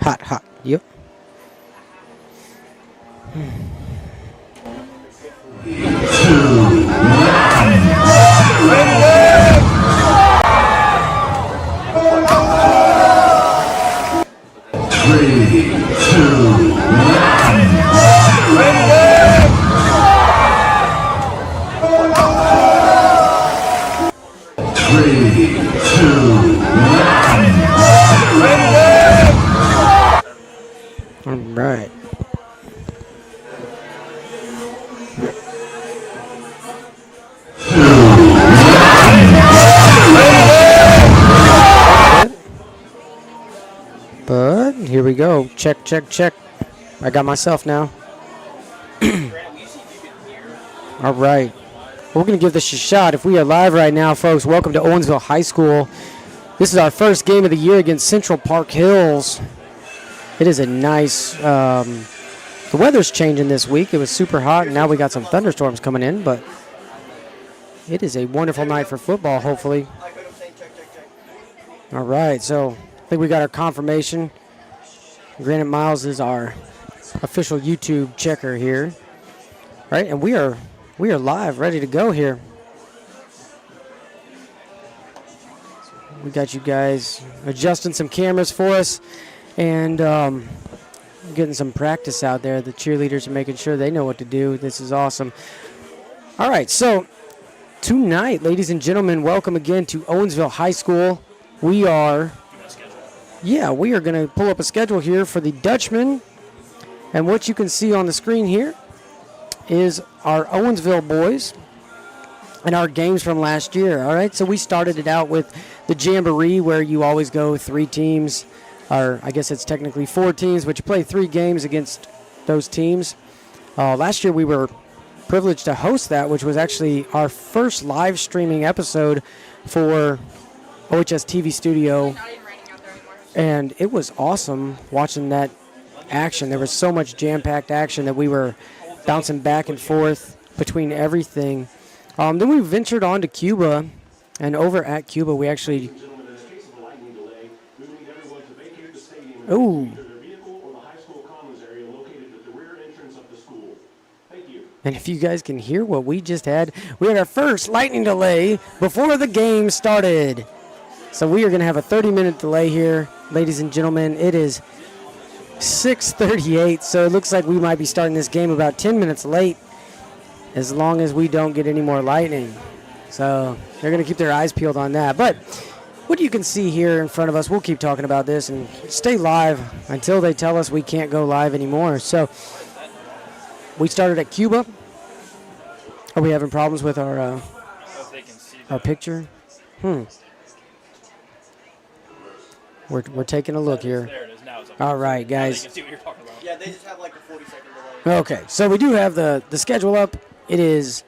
Hot, hot. Yep. All right. But here we go. Check, check, check. I got myself now. All right. We're going to give this a shot. If we are live right now, folks, welcome to Owensville High School. This is our first game of the year against Central Park Hills. It is a nice, the weather's changing this week. It was super hot, and now we got some thunderstorms coming in, but it is a wonderful night for football, hopefully. All right, so I think we got our confirmation. Granite Miles is our official YouTube checker here. All right, and we are live, ready to go here. We got you guys adjusting some cameras for us and getting some practice out there. The cheerleaders are making sure they know what to do. This is awesome. All right, so tonight, ladies and gentlemen, welcome again to Owensville High School. We are going to pull up a schedule here for the Dutchmen. And what you can see on the screen here is our Owensville boys and our games from last year. All right, so we started it out with the Jamboree, where you always go 3 teams, or I guess it's technically 4 teams, but you play 3 games against those teams. Last year we were privileged to host that, which was actually our first live streaming episode for OHS TV Studio, and it was awesome watching that action. There was so much jam-packed action that we were bouncing back and forth between everything. Then we ventured on to Cuba, and over at Cuba we actually... Ooh. And if you guys can hear what we just had, we had our first lightning delay before the game started. So we are going to have a 30-minute delay here, ladies and gentlemen. It is 6:38, so it looks like we might be starting this game about 10 minutes late, as long as we don't get any more lightning. So they're going to keep their eyes peeled on that. But what you can see here in front of us, we'll keep talking about this and stay live until they tell us we can't go live anymore. So we started at Cuba. Are we having problems with our picture? We're taking a look here. All right, guys. Yeah, they just have like a 40-second delay. Okay, so we do have the schedule up. It is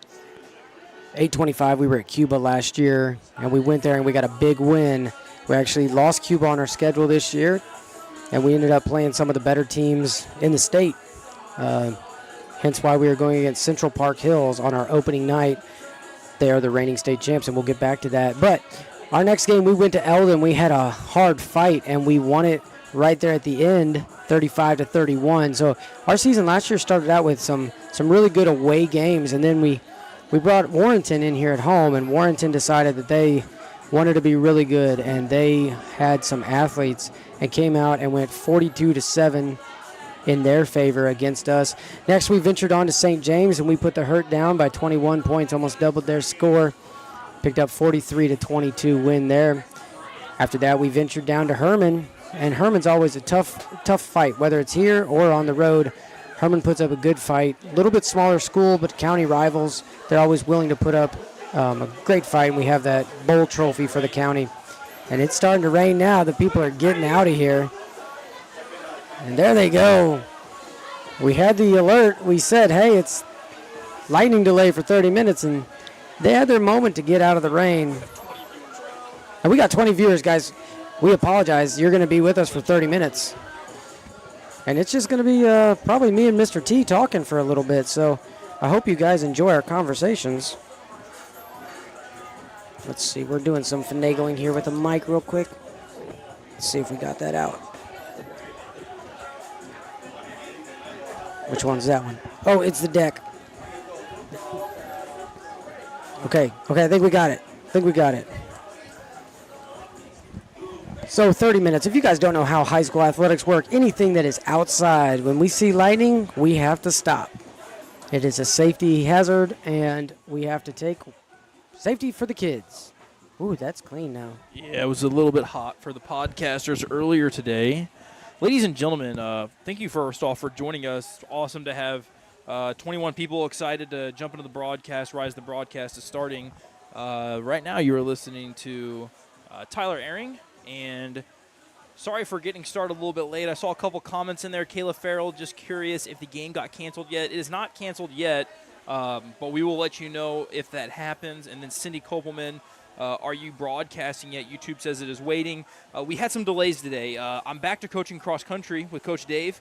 8:25. We were at Cuba last year, and we went there and we got a big win. We actually lost Cuba on our schedule this year, and we ended up playing some of the better teams in the state. Hence why we are going against Central Park Hills on our opening night. They are the reigning state champs, and we'll get back to that. But our next game, we went to Eldon. We had a hard fight, and we won it right there at the end, 35-31. So our season last year started out with some really good away games, and then we brought Warrenton in here at home, and Warrenton decided that they wanted to be really good, and they had some athletes and came out and went 42-7 in their favor against us. Next, we ventured on to St. James, and we put the Hurt down by 21 points, almost doubled their score. Picked up 43-22 win there. After that, we ventured down to Herman, and Herman's always a tough fight, whether it's here or on the road. Herman puts up a good fight. A little bit smaller school, but county rivals, they're always willing to put up a great fight, and we have that bowl trophy for the county. And it's starting to rain now. The people are getting out of here. And there they go. We had the alert. We said, hey, it's lightning delay for 30 minutes, and they had their moment to get out of the rain. And we got 20 viewers, guys. We apologize. You're going to be with us for 30 minutes. And it's just going to be probably me and Mr. T talking for a little bit. So I hope you guys enjoy our conversations. Let's see. We're doing some finagling here with the mic real quick. Let's see if we got that out. Which one's that one? Oh, it's the deck. Okay, I think we got it. So 30 minutes. If you guys don't know how high school athletics work, anything that is outside, when we see lightning, we have to stop. It is a safety hazard, and we have to take safety for the kids. Ooh, that's clean now. Yeah, it was a little bit hot for the podcasters earlier today. Ladies and gentlemen, thank you first off for joining us. It's awesome to have 21 people excited to jump into the broadcast. Rise the broadcast is starting. Right now you are listening to Tyler Ahring, and sorry for getting started a little bit late. I saw a couple comments in there. Kayla Farrell just curious if the game got canceled yet. It is not canceled yet, but we will let you know if that happens. And then Cindy Koppelmann, are you broadcasting yet? YouTube says it is waiting. We had some delays today. I'm back to coaching cross country with Coach Dave,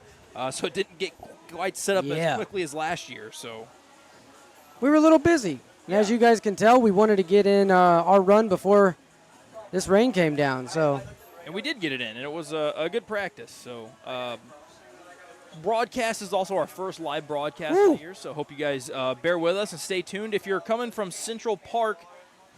so it didn't get quite set up as quickly as last year. So we were a little busy. Yeah. As you guys can tell, we wanted to get in our run before this rain came down. And we did get it in, and it was a good practice. So broadcast is also our first live broadcast of the year, so hope you guys bear with us and stay tuned. If you're coming from Central Park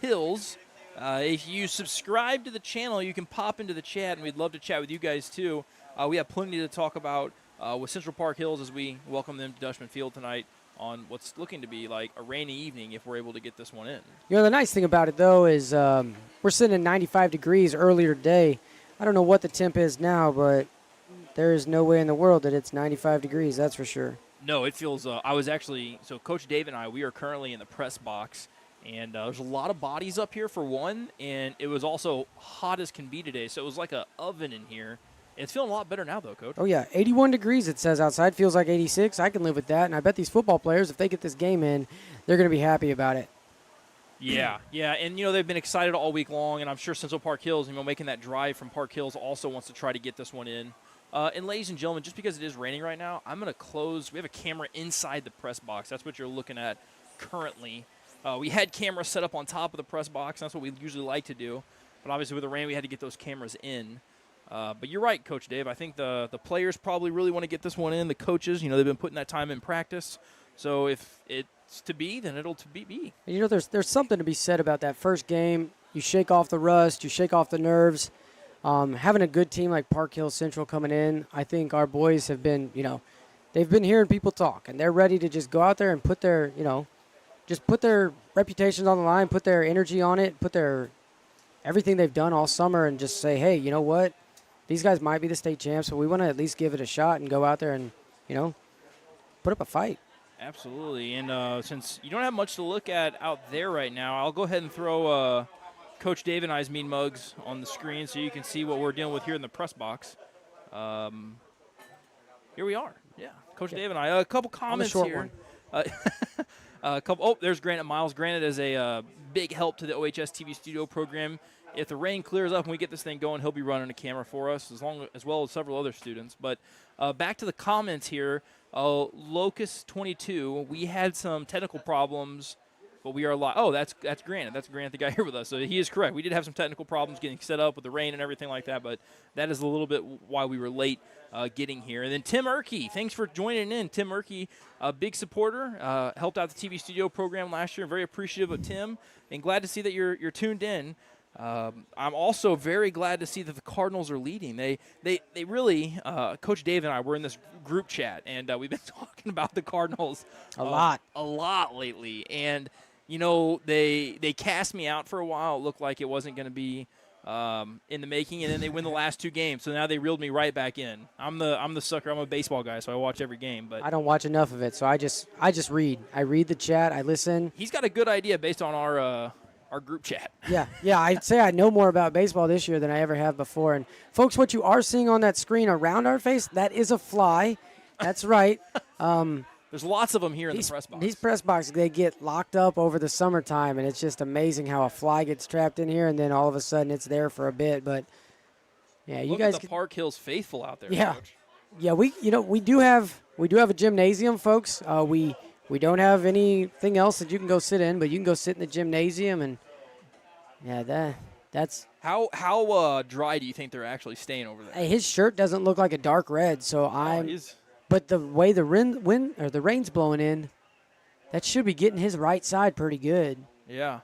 Hills, if you subscribe to the channel, you can pop into the chat, and we'd love to chat with you guys too. We have plenty to talk about with Central Park Hills as we welcome them to Dutchmen Field tonight on what's looking to be like a rainy evening if we're able to get this one in. You know, the nice thing about it, though, is we're sitting at 95 degrees earlier today. I don't know what the temp is now, but there is no way in the world that it's 95 degrees, that's for sure. No, it feels I was actually – so Coach Dave and I, we are currently in the press box, and there's a lot of bodies up here for one, and it was also hot as can be today, so it was like an oven in here. It's feeling a lot better now, though, Coach. Oh, yeah. 81 degrees, it says outside. Feels like 86. I can live with that. And I bet these football players, if they get this game in, they're going to be happy about it. Yeah. And, they've been excited all week long, and I'm sure Central Park Hills, making that drive from Park Hills also wants to try to get this one in. And, ladies and gentlemen, just because it is raining right now, I'm going to close. We have a camera inside the press box. That's what you're looking at currently. We had cameras set up on top of the press box. That's what we usually like to do. But, obviously, with the rain, we had to get those cameras in. But you're right, Coach Dave. I think the players probably really want to get this one in. The coaches, they've been putting that time in practice. So if it's to be, then it'll to be. There's something to be said about that first game. You shake off the rust. You shake off the nerves. Having a good team like Park Hill Central coming in, I think our boys have been, they've been hearing people talk, and they're ready to just go out there and put their, just put their reputations on the line, put their energy on it, put their everything they've done all summer and just say, hey, you know what? These guys might be the state champs, but we want to at least give it a shot and go out there and, put up a fight. Absolutely. And since you don't have much to look at out there right now, I'll go ahead and throw Coach Dave and I's mean mugs on the screen so you can see what we're dealing with here in the press box. Here we are. Yeah, Coach Dave and I. A couple comments here. There's Granite Miles. Granite is a big help to the OHS TV studio program. If the rain clears up and we get this thing going, he'll be running a camera for us, as well as several other students. But back to the comments here, Locust 22. We had some technical problems, but we are live. Oh, that's Granite. That's Granite, the guy here with us. So he is correct. We did have some technical problems getting set up with the rain and everything like that, but that is a little bit why we were late getting here. And then Tim Erkey, thanks for joining in. Tim Erkey, a big supporter, helped out the TV studio program last year. Very appreciative of Tim, and glad to see that you're tuned in. I'm also very glad to see that the Cardinals are leading. They really, Coach Dave and I were in this group chat, and we've been talking about the Cardinals a lot lately. And they cast me out for a while. It looked like it wasn't going to be in the making, and then they win the last two games. So now they reeled me right back in. I'm the sucker. I'm a baseball guy, so I watch every game. But I don't watch enough of it, so I just read. I read the chat. I listen. He's got a good idea based on our group chat. Yeah, I'd say I know more about baseball this year than I ever have before. And, folks, what you are seeing on that screen around our face, that is a fly. That's right. There's lots of them here in the press box. These press boxes, they get locked up over the summertime, and it's just amazing how a fly gets trapped in here, and then all of a sudden it's there for a bit. But, yeah, you guys at the Park Hills faithful out there, yeah. Coach. Yeah, we do have a gymnasium, folks. We don't have anything else that you can go sit in, but you can go sit in the gymnasium, and that's how dry do you think they're actually staying over there? His shirt doesn't look like a dark red, so But the way the rain's blowing in, that should be getting his right side pretty good. Yeah.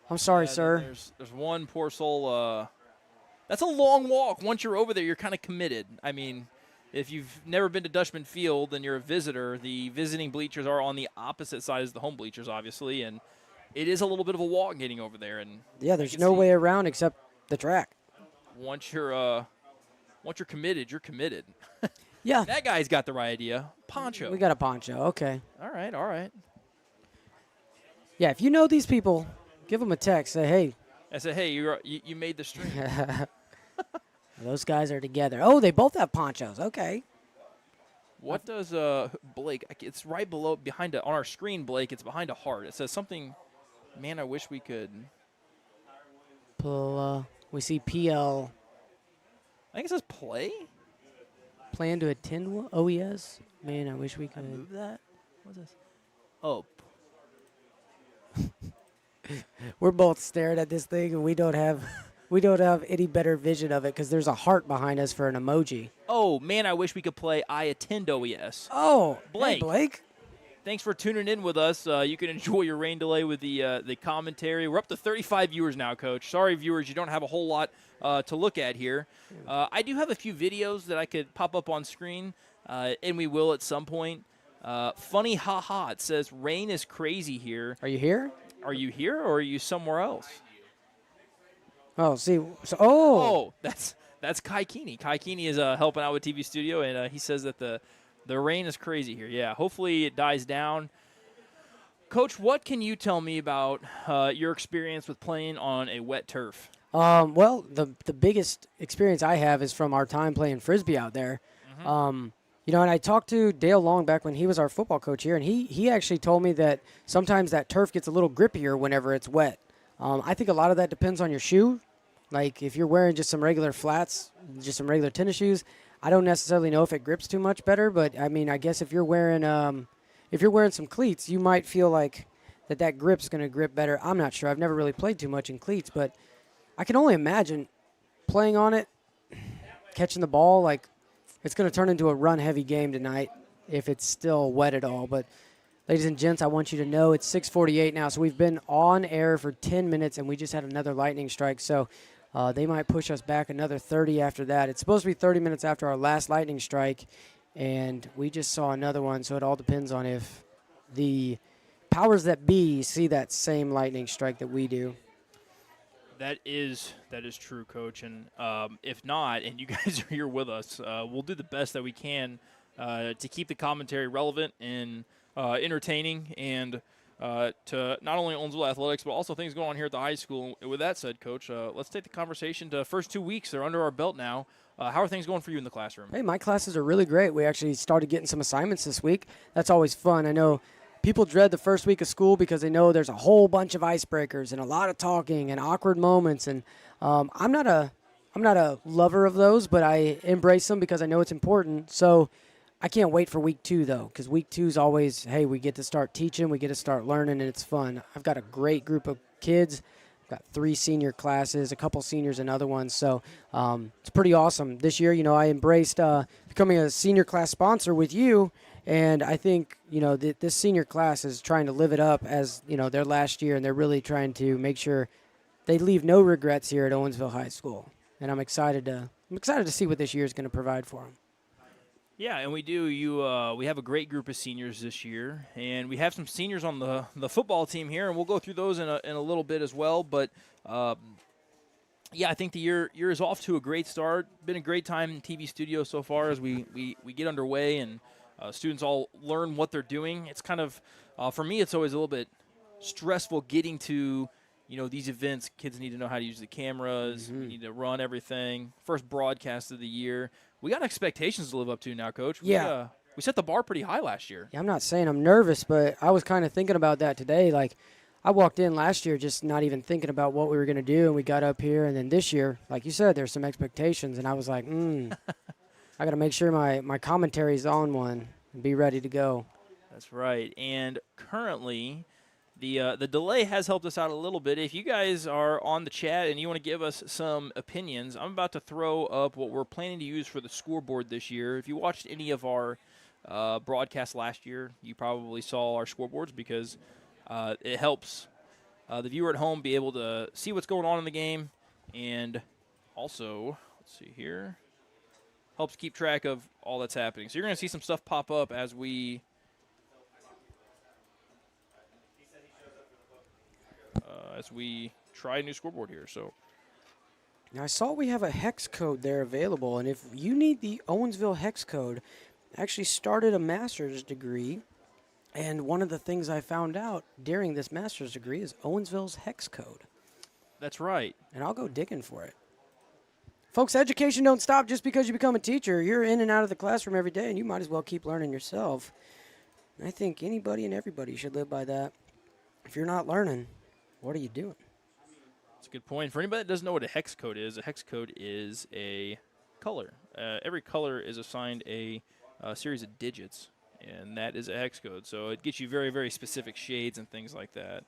I'm sorry, Yeah, sir. There's one poor soul. That's a long walk. Once you're over there, you're kind of committed. I mean, if you've never been to Dutchmen Field and you're a visitor, the visiting bleachers are on the opposite side as the home bleachers, obviously, and it is a little bit of a walk getting over there. And yeah, there's no way around except the track. Once you're committed, you're committed. Yeah. That guy's got the right idea. Poncho. We got a poncho. Okay. All right. Yeah, if you know these people, give them a text. Say, hey. I said, hey, you made the stream. Those guys are together. Oh, they both have ponchos. Okay. What does Blake? It's right behind on our screen, Blake. It's behind a heart. It says something. Man, I wish we could. We see PL. I think it says play. Plan to attend OES. Man, I wish we could move that. What's this? Oh. We're both staring at this thing, and we don't have any better vision of it because there's a heart behind us for an emoji. Oh man, I wish we could play. I attend OES. Oh, Blake. Hey, Blake. Thanks for tuning in with us. You can enjoy your rain delay with the commentary. We're up to 35 viewers now, Coach. Sorry, viewers, you don't have a whole lot to look at here. I do have a few videos that I could pop up on screen, and we will at some point. Funny haha, it says rain is crazy here. Are you here? Are you here or are you somewhere else? Oh, see. So, oh, that's Kai Keeney. Kai Keeney is helping out with TV Studio, and he says that the rain is crazy here. Yeah, hopefully it dies down. Coach, what can you tell me about your experience with playing on a wet turf? Well, the biggest experience I have is from our time playing Frisbee out there. Mm-hmm. And I talked to Dale Long back when he was our football coach here, and he actually told me that sometimes that turf gets a little grippier whenever it's wet. I think a lot of that depends on your shoe. Like if you're wearing just some regular flats, just some regular tennis shoes, I don't necessarily know if it grips too much better. But I mean, I guess if you're wearing some cleats, you might feel like that grip's going to grip better. I'm not sure. I've never really played too much in cleats, but I can only imagine playing on it, catching the ball. Like it's going to turn into a run-heavy game tonight if it's still wet at all. But ladies and gents, I want you to know it's 6:48 now, so we've been on air for 10 minutes, and we just had another lightning strike. So they might push us back another 30 after that. It's supposed to be 30 minutes after our last lightning strike, and we just saw another one. So it all depends on if the powers that be see that same lightning strike that we do. That is true, Coach. And if not, and you guys are here with us, we'll do the best that we can to keep the commentary relevant and entertaining and to not only Owensville athletics, but also things going on here at the high school. And with that said, Coach, let's take the conversation to first 2 weeks. They're under our belt now. How are things going for you in the classroom? Hey, my classes are really great. We actually started getting some assignments this week. That's always fun. I know people dread the first week of school because they know there's a whole bunch of icebreakers and a lot of talking and awkward moments. And I'm not a lover of those, but I embrace them because I know it's important. So I can't wait for week 2, though, because week 2 is always, hey, we get to start teaching, we get to start learning, and it's fun. I've got a great group of kids. I've got 3 senior classes, a couple seniors and other ones. So it's pretty awesome. This year, I embraced becoming a senior class sponsor with you. And I think, this senior class is trying to live it up as, their last year, and they're really trying to make sure they leave no regrets here at Owensville High School. And I'm excited to see what this year is going to provide for them. Yeah, and we do. We have a great group of seniors this year, and we have some seniors on the football team here, and we'll go through those in a little bit as well. But yeah, I think the year is off to a great start. Been a great time in TV studio so far as we get underway and students all learn what they're doing. It's kind of for me, it's always a little bit stressful getting to these events. Kids need to know how to use the cameras. Mm-hmm. We need to run everything. First broadcast of the year. We got expectations to live up to now, Coach. Yeah. We set the bar pretty high last year. Yeah, I'm not saying I'm nervous, but I was kind of thinking about that today. Like, I walked in last year just not even thinking about what we were going to do, and we got up here. And then this year, like you said, there's some expectations, and I was like, I got to make sure my commentary's on one and be ready to go. That's right. And currently, the delay has helped us out a little bit. If you guys are on the chat and you want to give us some opinions, I'm about to throw up what we're planning to use for the scoreboard this year. If you watched any of our broadcast last year, you probably saw our scoreboards because it helps the viewer at home be able to see what's going on in the game, and also, let's see here, helps keep track of all that's happening. So you're going to see some stuff pop up as we try a new scoreboard here. So Now, I saw we have a hex code there available, and if you need the Owensville hex code, I actually started a master's degree, and one of the things I found out during this master's degree is Owensville's hex code. that's right. And I'll go digging for it. Folks, education don't stop just because you become a teacher. You're in and out of the classroom every day, and you might as well keep learning yourself. And I think anybody and everybody should live by that. If you're not learning, what are you doing? That's a good point. For anybody that doesn't know what a hex code is a color. Every color is assigned a series of digits, and that is a hex code. So it gets you very, very specific shades and things like that.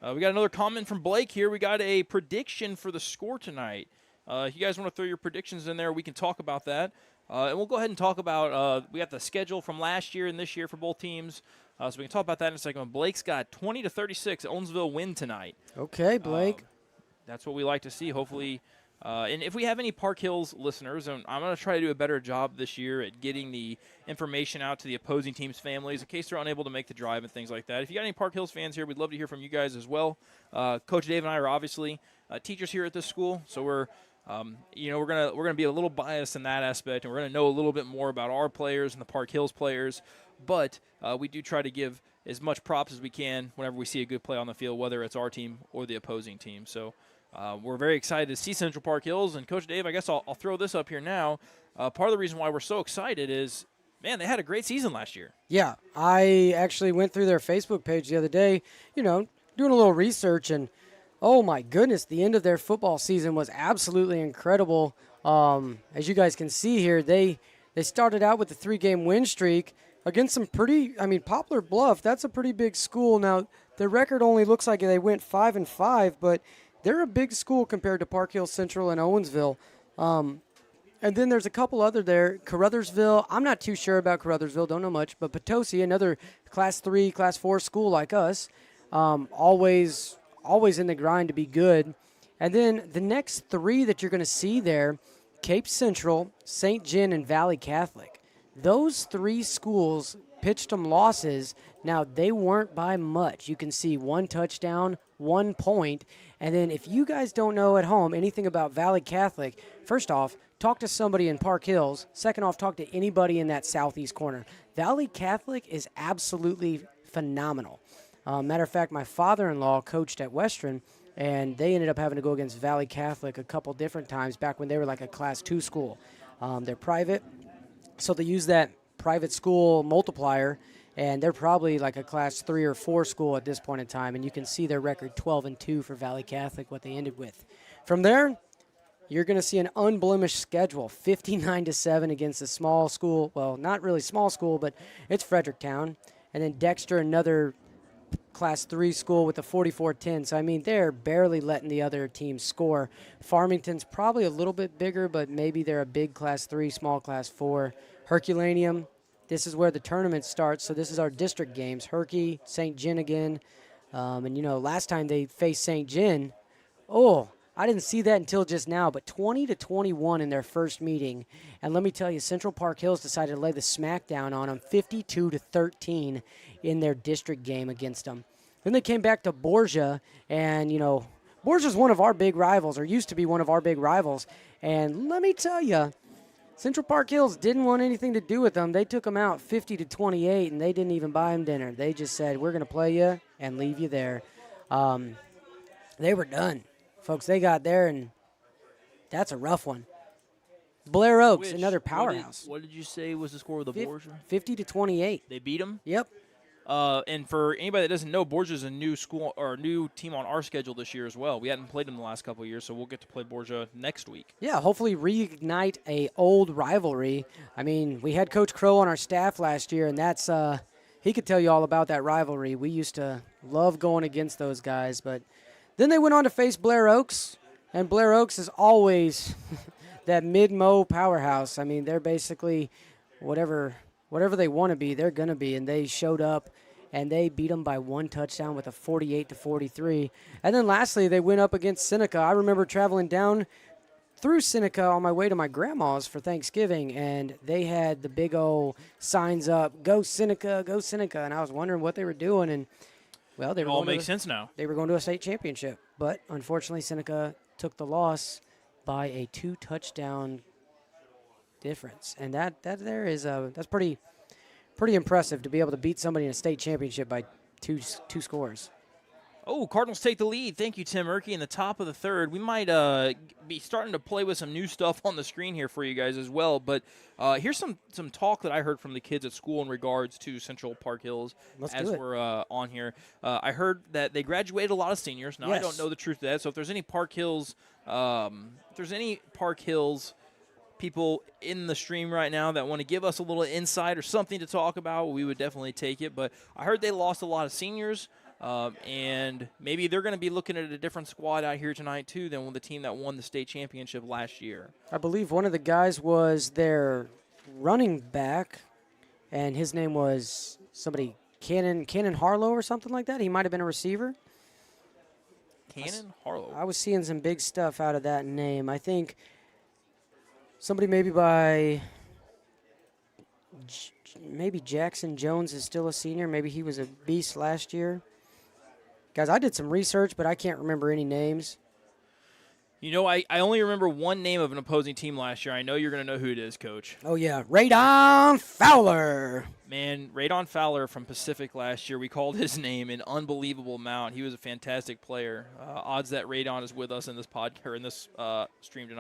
We got another comment from Blake here. We got a prediction for the score tonight. If you guys want to throw your predictions in there, we can talk about that. And we'll go ahead and talk about, we got the schedule from last year and this year for both teams. So we can talk about that in a second. Blake's got 20-36. Owensville win tonight. Okay, Blake. That's what we like to see. Hopefully, and if we have any Park Hills listeners, and I'm going to try to do a better job this year at getting the information out to the opposing team's families in case they're unable to make the drive and things like that. If you got any Park Hills fans here, we'd love to hear from you guys as well. Coach Dave and I are obviously teachers here at this school, so we're gonna be a little biased in that aspect, and we're gonna know a little bit more about our players and the Park Hills players. But we do try to give as much props as we can whenever we see a good play on the field, whether it's our team or the opposing team. So we're very excited to see Central Park Hills. And Coach Dave, I guess I'll throw this up here now. Part of the reason why we're so excited is, man, they had a great season last year. Yeah, I actually went through their Facebook page the other day, doing a little research, and oh my goodness, the end of their football season was absolutely incredible. As you guys can see here, they started out with a 3-game win streak against some Poplar Bluff, that's a pretty big school. Now, their record only looks like they went 5-5, but they're a big school compared to Park Hill Central and Owensville. And then there's a couple other there. Caruthersville, I'm not too sure about Caruthersville, don't know much, but Potosi, another Class 3, Class 4 school like us, always in the grind to be good. And then the next 3 that you're going to see there, Cape Central, St. John, and Valley Catholic. Those 3 schools pitched them losses. Now, they weren't by much. You can see 1 touchdown, 1 point. And then if you guys don't know at home anything about Valley Catholic, first off, talk to somebody in Park Hills. Second off, talk to anybody in that southeast corner. Valley Catholic is absolutely phenomenal. Matter of fact, my father-in-law coached at Western, and they ended up having to go against Valley Catholic a couple different times back when they were like a Class 2 school. They're private, so they use that private school multiplier, and they're probably like a Class 3 or 4 school at this point in time, and you can see their record 12-2 for Valley Catholic, what they ended with. From there, you're going to see an unblemished schedule, 59-7 against a small school. Well, not really small school, but it's Fredericktown. And then Dexter, another Class 3 school with a 44-10. So, they're barely letting the other teams score. Farmington's probably a little bit bigger, but maybe they're a big Class 3, small Class 4. Herculaneum, this is where the tournament starts. So this is our district games. Herky, St. John again. Last time they faced St. John, I didn't see that until just now, but 20-21 in their first meeting. And let me tell you, Central Park Hills decided to lay the smackdown on them, 52-13 in their district game against them. Then they came back to Borgia, and, Borgia's one of our big rivals, or used to be one of our big rivals. And let me tell you, Central Park Hills didn't want anything to do with them. They took them out 50-28, and they didn't even buy them dinner. They just said, we're going to play you and leave you there. They were done. Folks, they got there, and that's a rough one. Blair Oaks, another powerhouse. What did you say was the score of the Borgia? 50-28. They beat them? Yep. And for anybody that doesn't know, Borgia's a new school or a new team on our schedule this year as well. We hadn't played them the last couple of years, so we'll get to play Borgia next week. Yeah, hopefully reignite a old rivalry. We had Coach Crow on our staff last year, and that's he could tell you all about that rivalry. We used to love going against those guys, but then they went on to face Blair Oaks, and Blair Oaks is always that mid-mo powerhouse. They're basically whatever whatever they want to be, they're going to be. And they showed up, and they beat them by 1 touchdown with a 48-43. And then lastly, they went up against Seneca. I remember traveling down through Seneca on my way to my grandma's for Thanksgiving, and they had the big old signs up, "Go Seneca, go Seneca," and I was wondering what they were doing, and well, they It were all going makes sense now. They were going to a state championship, but unfortunately, Seneca took the loss by a 2-touchdown difference, and that's pretty impressive to be able to beat somebody in a state championship by two scores. Oh, Cardinals take the lead. Thank you, Tim Murkey, in the top of the third. We might be starting to play with some new stuff on the screen here for you guys as well. But here's some talk that I heard from the kids at school in regards to Central Park Hills we're on here. I heard that they graduated a lot of seniors. Now, yes. I don't know the truth of that. So if there's any Park Hills people in the stream right now that want to give us a little insight or something to talk about, we would definitely take it. But I heard they lost a lot of seniors. And maybe they're going to be looking at a different squad out here tonight, too, than the team that won the state championship last year. I believe one of the guys was their running back, and his name was somebody, Cannon Harlow or something like that. He might have been a receiver. Cannon Harlow. I was seeing some big stuff out of that name. I think somebody maybe by maybe Jackson Jones is still a senior. Maybe he was a beast last year. Guys, I did some research, but I can't remember any names. You know, I only remember one name of an opposing team last year. I know you're going to know who it is, Coach. Oh, yeah, Radon Fowler. Man, Radon Fowler from Pacific last year, we called his name an unbelievable amount. He was a fantastic player. Odds that Radon is with us in this stream tonight.